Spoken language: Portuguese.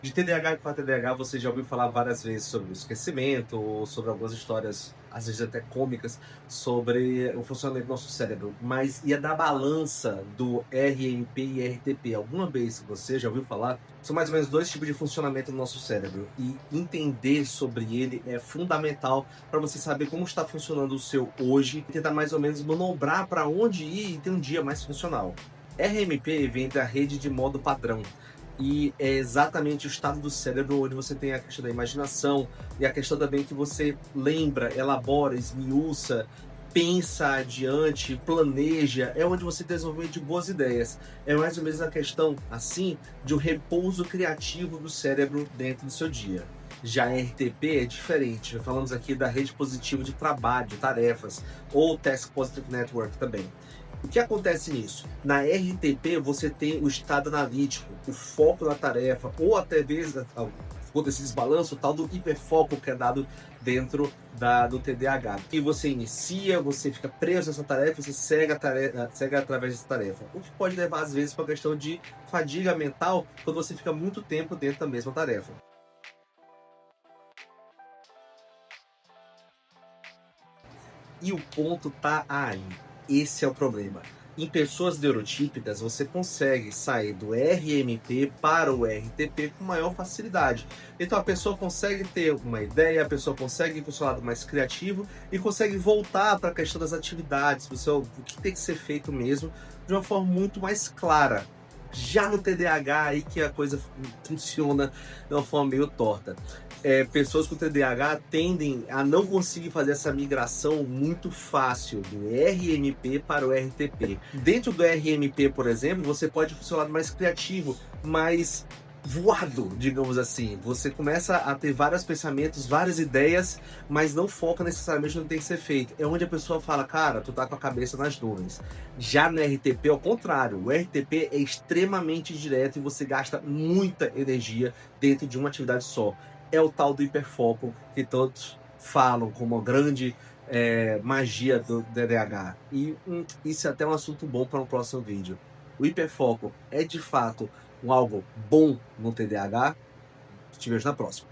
De TDAH para TDAH, você já ouviu falar várias vezes sobre o esquecimento, ou sobre algumas histórias, às vezes até cômicas, sobre o funcionamento do nosso cérebro. Mas e a da balança do RMP e RTP? Alguma vez você já ouviu falar? São mais ou menos dois tipos de funcionamento do nosso cérebro. E entender sobre ele é fundamental para você saber como está funcionando o seu hoje e tentar mais ou menos manobrar para onde ir e ter um dia mais funcional. RMP vem da rede de modo padrão. E é exatamente o estado do cérebro onde você tem a questão da imaginação e a questão também que você lembra, elabora, esmiuça, pensa adiante, planeja, é onde você tem desenvolvimento de boas ideias. É mais ou menos a questão, assim, de um repouso criativo do cérebro dentro do seu dia. Já a RTP é diferente, falamos aqui da rede positiva de trabalho, de tarefas, ou Task Positive Network também. O que acontece nisso? Na RTP você tem o estado analítico, o foco na tarefa, ou até mesmo, quando esse desbalanço, o tal do hiperfoco que é dado dentro do TDAH. E você inicia, você fica preso nessa tarefa, você segue, segue através dessa tarefa. O que pode levar, às vezes, para a questão de fadiga mental, quando você fica muito tempo dentro da mesma tarefa. E o ponto tá aí. Esse é o problema. Em pessoas neurotípicas, você consegue sair do RMP para o RTP com maior facilidade. Então a pessoa consegue ter uma ideia, a pessoa consegue ir para o seu lado mais criativo e consegue voltar para a questão das atividades, o que tem que ser feito mesmo, de uma forma muito mais clara. Já no TDAH aí que a coisa funciona de uma forma meio torta. Pessoas com TDAH tendem a não conseguir fazer essa migração muito fácil do RMP para o RTP. Dentro do RMP, por exemplo, você pode funcionar mais criativo, mais voado, digamos assim. Você começa a ter vários pensamentos, várias ideias, mas não foca necessariamente no que tem que ser feito. É onde a pessoa fala, cara, tu tá com a cabeça nas nuvens. Já no RTP, ao contrário, o RTP é extremamente direto e você gasta muita energia dentro de uma atividade só. É o tal do hiperfoco que todos falam como uma grande magia do TDAH. E isso é até um assunto bom para um próximo vídeo. O hiperfoco é de fato algo bom no TDAH? Te vejo na próxima.